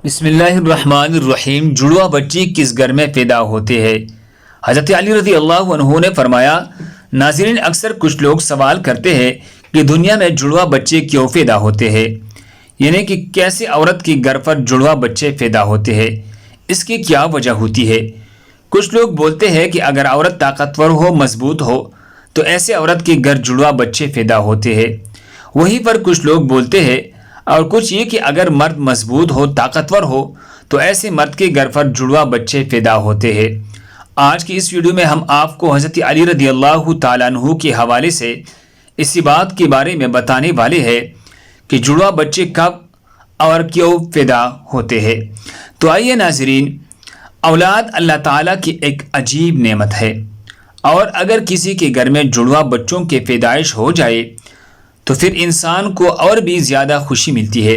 بسم اللہ الرحمن الرحیم۔ جڑواں بچے کس گھر میں پیدا ہوتے ہیں؟ حضرت علی رضی اللہ عنہ نے فرمایا، ناظرین، اکثر کچھ لوگ سوال کرتے ہیں کہ دنیا میں جڑواں بچے کیوں پیدا ہوتے ہیں، یعنی کہ کیسے عورت کے گھر پر جڑواں بچے پیدا ہوتے ہیں، اس کی کیا وجہ ہوتی ہے۔ کچھ لوگ بولتے ہیں کہ اگر عورت طاقتور ہو، مضبوط ہو، تو ایسے عورت کے گھر جڑواں بچے پیدا ہوتے ہیں۔ وہیں پر کچھ لوگ بولتے ہیں اور کچھ یہ کہ اگر مرد مضبوط ہو، طاقتور ہو، تو ایسے مرد کے گھر پر جڑواں بچے پیدا ہوتے ہیں۔ آج کی اس ویڈیو میں ہم آپ کو حضرت علی رضی اللہ تعالیٰ عنہ کے حوالے سے اسی بات کے بارے میں بتانے والے ہیں کہ جڑواں بچے کب اور کیوں پیدا ہوتے ہیں۔ تو آئیے ناظرین، اولاد اللہ تعالیٰ کی ایک عجیب نعمت ہے، اور اگر کسی کے گھر میں جڑواں بچوں کے پیدائش ہو جائے تو پھر انسان کو اور بھی زیادہ خوشی ملتی ہے۔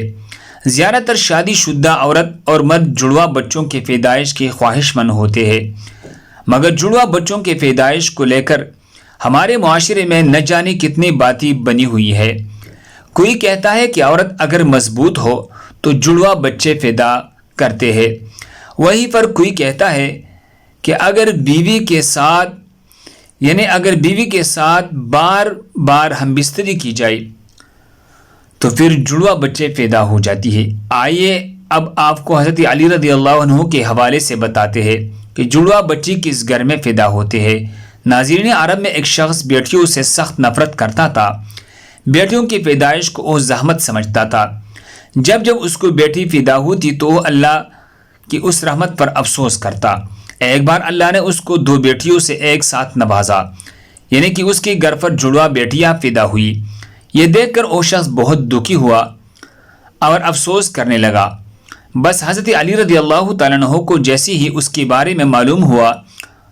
زیادہ تر شادی شدہ عورت اور مرد جڑواں بچوں کے پیدائش کے خواہش مند ہوتے ہیں، مگر جڑواں بچوں کے پیدائش کو لے کر ہمارے معاشرے میں نہ جانے کتنی باتیں بنی ہوئی ہے۔ کوئی کہتا ہے کہ عورت اگر مضبوط ہو تو جڑواں بچے پیدا کرتے ہیں، وہیں پر کوئی کہتا ہے کہ اگر بیوی کے ساتھ بار بار ہم بستری کی جائے تو پھر جڑواں بچے پیدا ہو جاتی ہے۔ آئیے اب آپ کو حضرت علی رضی اللہ عنہ کے حوالے سے بتاتے ہیں کہ جڑواں بچے کس گھر میں پیدا ہوتے ہیں۔ ناظرین، عرب میں ایک شخص بیٹیوں سے سخت نفرت کرتا تھا، بیٹیوں کی پیدائش کو وہ زحمت سمجھتا تھا۔ جب اس کو بیٹی پیدا ہوتی تو وہ اللہ کی اس رحمت پر افسوس کرتا۔ ایک بار اللہ نے اس کو 2 بیٹیوں سے ایک ساتھ نوازا، یعنی کہ اس کے گھر پر جڑواں بیٹیاں پیدا ہوئی۔ یہ دیکھ کر وہ شخص بہت دکھی ہوا اور افسوس کرنے لگا۔ بس حضرت علی رضی اللہ تعالیٰ عنہ کو جیسے ہی اس کے بارے میں معلوم ہوا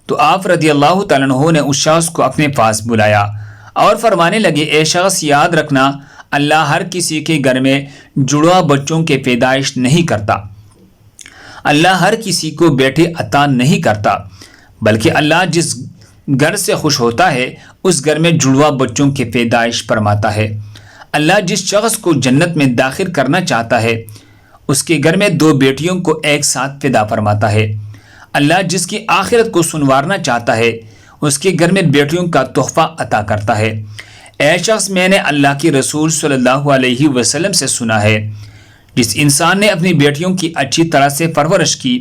تو آپ رضی اللہ تعالیٰ عنہ نے اس شخص کو اپنے پاس بلایا اور فرمانے لگے، اے شخص، یاد رکھنا، اللہ ہر کسی کے گھر میں جڑواں بچوں کے پیدائش نہیں کرتا۔ اللہ ہر کسی کو بیٹے عطا نہیں کرتا، بلکہ اللہ جس گھر سے خوش ہوتا ہے اس گھر میں جڑواں بچوں کے پیدائش فرماتا ہے۔ اللہ جس شخص کو جنت میں داخل کرنا چاہتا ہے اس کے گھر میں 2 بیٹیوں کو ایک ساتھ پیدا فرماتا ہے۔ اللہ جس کی آخرت کو سنوارنا چاہتا ہے اس کے گھر میں بیٹیوں کا تحفہ عطا کرتا ہے۔ اے شخص، میں نے اللہ کے رسول صلی اللہ علیہ وسلم سے سنا ہے، جس انسان نے اپنی بیٹیوں کی اچھی طرح سے پرورش کی،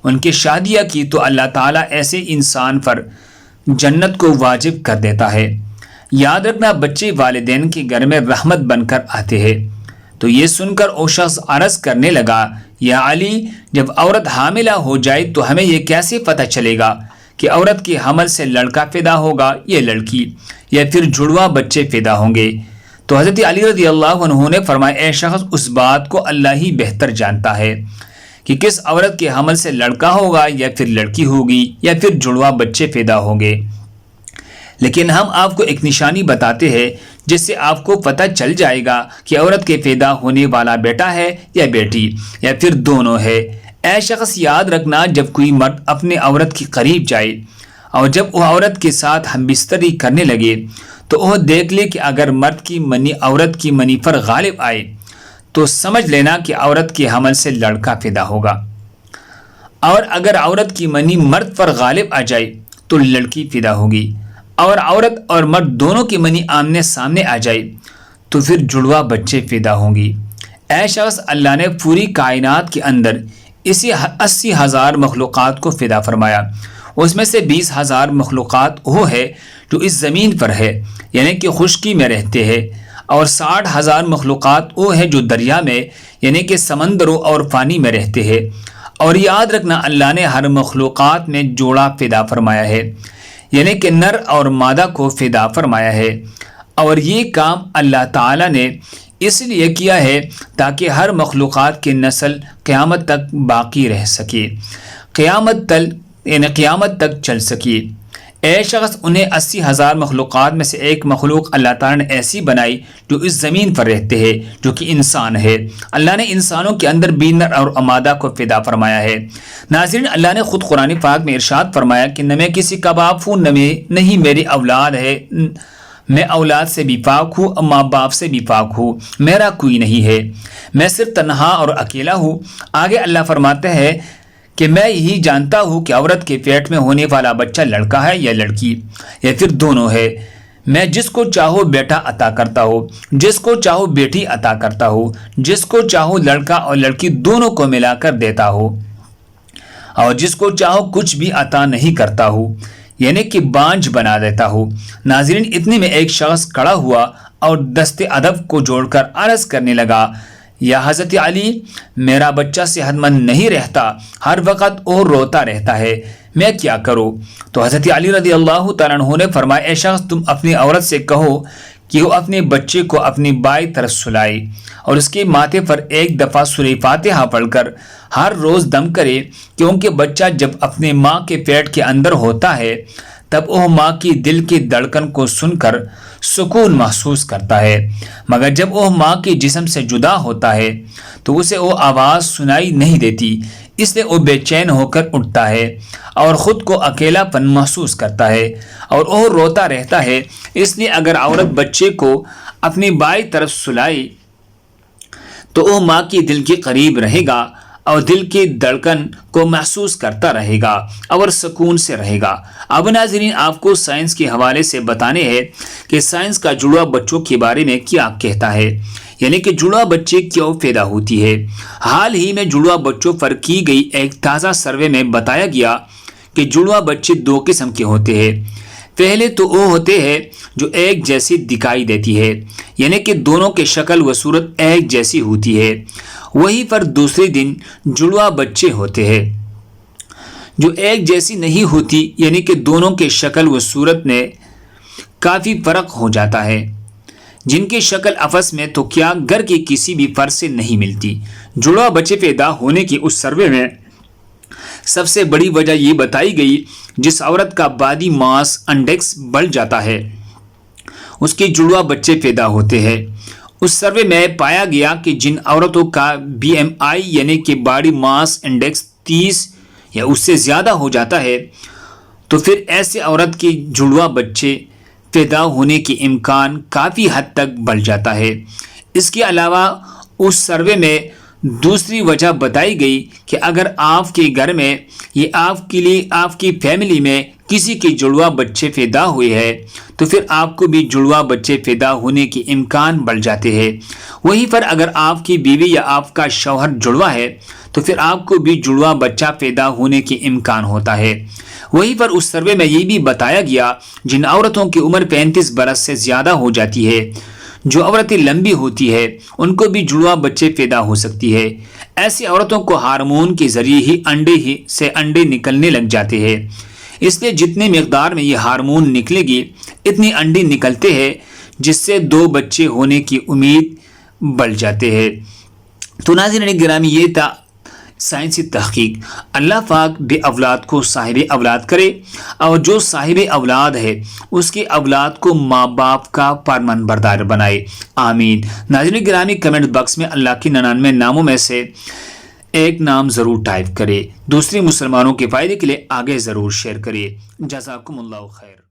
ان کی شادیاں کی، تو اللہ تعالیٰ ایسے انسان پر جنت کو واجب کر دیتا ہے۔ یاد رکھنا، بچے والدین کے گھر میں رحمت بن کر آتے ہیں۔ تو یہ سن کر وہ شخص عرض کرنے لگا، یا علی، جب عورت حاملہ ہو جائے تو ہمیں یہ کیسے پتہ چلے گا کہ عورت کے حمل سے لڑکا پیدا ہوگا یا لڑکی، یا پھر جڑواں بچے پیدا ہوں گے؟ تو حضرت علی رضی اللہ عنہ نے فرمایا، اے شخص، اس بات کو اللہ ہی بہتر جانتا ہے کہ کس عورت کے حمل سے لڑکا ہوگا یا پھر لڑکی ہوگی یا پھر جڑواں بچے پیدا ہوں گے۔ لیکن ہم آپ کو ایک نشانی بتاتے ہیں جس سے آپ کو پتہ چل جائے گا کہ عورت کے پیدا ہونے والا بیٹا ہے یا بیٹی، یا پھر دونوں ہے۔ اے شخص، یاد رکھنا، جب کوئی مرد اپنے عورت کے قریب جائے اور جب وہ عورت کے ساتھ ہم بستری کرنے لگے تو وہ دیکھ لے کہ اگر مرد کی منی عورت کی منی پر غالب آئے تو سمجھ لینا کہ عورت کے حمل سے لڑکا پیدا ہوگا، اور اگر عورت کی منی مرد پر غالب آ جائے تو لڑکی پیدا ہوگی، اور عورت اور مرد دونوں کی منی آمنے سامنے آ جائے تو پھر جڑواں بچے پیدا ہوں گی۔ اے شخص، اللہ نے پوری کائنات کے اندر اسی 80,000 مخلوقات کو پیدا فرمایا، اس میں سے 20,000 مخلوقات وہ ہے جو اس زمین پر ہے، یعنی کہ خشکی میں رہتے ہیں، اور 60,000 مخلوقات وہ ہے جو دریا میں، یعنی کہ سمندروں اور پانی میں رہتے ہیں۔ اور یاد رکھنا، اللہ نے ہر مخلوقات میں جوڑا پیدا فرمایا ہے، یعنی کہ نر اور مادہ کو پیدا فرمایا ہے، اور یہ کام اللہ تعالیٰ نے اس لیے کیا ہے تاکہ ہر مخلوقات کی نسل قیامت تک باقی رہ سکے، قیامت تک چل سکے۔ اے شخص، انہیں 80,000 مخلوقات میں سے ایک مخلوق اللہ تعالیٰ نے ایسی بنائی جو اس زمین پر رہتے ہیں، جو کہ انسان ہے۔ اللہ نے انسانوں کے اندر بھی نر اور مادہ کو پیدا فرمایا ہے۔ ناظرین، اللہ نے خود قرآن پاک میں ارشاد فرمایا کہ نہ میں کسی کا باپ ہوں، نہ ہی میری اولاد ہے، میں اولاد سے بھی پاک ہوں، ماں باپ سے بھی پاک ہوں، میرا کوئی نہیں ہے، میں صرف تنہا اور اکیلا ہوں۔ آگے اللہ فرماتے ہیں کہ میں یہی جانتا ہوں کہ عورت کے پیٹ میں ہونے والا بچہ لڑکا ہے یا لڑکی یا پھر دونوں ہے۔ میں جس کو چاہو بیٹا عطا کرتا ہوں، جس کو چاہو بیٹی عطا کرتا ہوں، جس کو چاہو لڑکا اور لڑکی دونوں کو ملا کر دیتا ہوں، اور جس کو چاہو کچھ بھی عطا نہیں کرتا ہوں، یعنی کہ بانجھ بنا دیتا ہوں۔ ناظرین، اتنے میں ایک شخص کھڑا ہوا اور دست ادب کو جوڑ کر عرض کرنے لگا، یا حضرت علی، میرا بچہ صحت مند نہیں رہتا، ہر وقت اور روتا رہتا ہے، میں کیا کروں؟ تو حضرت علی رضی اللہ تعالیٰ عنہ نے فرمایا، اے شخص، تم اپنی عورت سے کہو کہ وہ اپنے بچے کو اپنی بائیں طرف سلائے اور اس کے ماتھے پر ایک دفعہ سورہ فاتحہ پڑھ کر ہر روز دم کرے، کیونکہ بچہ جب اپنے ماں کے پیٹ کے اندر ہوتا ہے تب وہ ماں کی دل کی دھڑکن کو سن کر سکون محسوس کرتا ہے، مگر جب وہ ماں کے جسم سے جدا ہوتا ہے تو اسے وہ آواز سنائی نہیں دیتی، اس لیے وہ بے چین ہو کر اٹھتا ہے اور خود کو اکیلا پن محسوس کرتا ہے اور وہ روتا رہتا ہے۔ اس لیے اگر عورت بچے کو اپنی بائیں طرف سلائے تو وہ ماں کی دل کے قریب رہے گا اور دل کی دھڑکن کو محسوس کرتا رہے گا اور سکون سے رہے گا۔ اب ناظرین، آپ کو سائنس کے حوالے سے بتانے ہیں کہ سائنس کا جڑواں بچوں کے بارے میں کیا کہتا ہے، یعنی کہ جڑواں بچے کیوں پیدا ہوتی ہے۔ حال ہی میں جڑواں بچوں پر کی گئی ایک تازہ سروے میں بتایا گیا کہ جڑواں بچے دو قسم کے ہوتے ہیں۔ پہلے تو وہ ہوتے ہیں جو ایک جیسی دکھائی دیتی ہے، یعنی کہ دونوں کی شکل و صورت ایک جیسی ہوتی ہے۔ وہیں پر دوسرے دن جڑواں بچے ہوتے ہیں جو ایک جیسی نہیں ہوتی، یعنی کہ دونوں کے شکل و صورت میں کافی فرق ہو جاتا ہے، جن کی شکل آپس میں تو کیا گھر کے کسی بھی فرد سے نہیں ملتی۔ جڑواں بچے پیدا ہونے کی اس سروے میں سب سے بڑی وجہ یہ بتائی گئی، جس عورت کا باڈی ماس انڈیکس بڑھ جاتا ہے اس کے جڑواں بچے پیدا ہوتے ہیں۔ اس سروے میں پایا گیا کہ جن عورتوں کا BMI یعنی کہ باڈی ماس انڈیکس 30 یا اس سے زیادہ ہو جاتا ہے تو پھر ایسے عورت کے جڑواں بچے پیدا ہونے کے امکان کافی حد تک بڑھ جاتا ہے۔ اس کے علاوہ اس سروے میں دوسری وجہ بتائی گئی کہ اگر آپ کے گھر میں یہ آپ کے لیے آپ کی فیملی میں کسی کے جڑواں بچے پیدا ہوئے ہیں تو پھر آپ کو بھی جڑواں بچے پیدا ہونے کے امکان بڑھ جاتے ہیں۔ وہیں پر اگر آپ کی بیوی یا آپ کا شوہر جڑواں ہے تو پھر آپ کو بھی جڑواں بچہ پیدا ہونے کے امکان ہوتا ہے۔ وہیں پر اس سروے میں یہ بھی بتایا گیا جن عورتوں کی عمر 35 برس سے زیادہ ہو جاتی ہے، جو عورتیں لمبی ہوتی ہے، ان کو بھی جڑواں بچے پیدا ہو سکتی ہے۔ ایسی عورتوں کو ہارمون کے ذریعے ہی انڈے نکلنے لگ جاتے ہیں، اس لیے جتنے مقدار میں یہ ہارمون نکلے گی اتنی انڈے نکلتے ہیں، جس سے 2 بچے ہونے کی امید بڑھ جاتے ہیں۔ تو ناظرین گرامی، یہ تھا سائنسی تحقیق۔ اللہ پاک بے اولاد کو صاحب اولاد کرے اور جو صاحب اولاد ہے اس کے اولاد کو ماں باپ کا فرمان بردار بنائے، آمین۔ ناظرین گرامی، کمنٹ باکس میں اللہ کے 99 ناموں میں سے ایک نام ضرور ٹائپ کرے، دوسرے مسلمانوں کے فائدے کے لیے آگے ضرور شیئر کرے۔ جزاکم اللہ خیر۔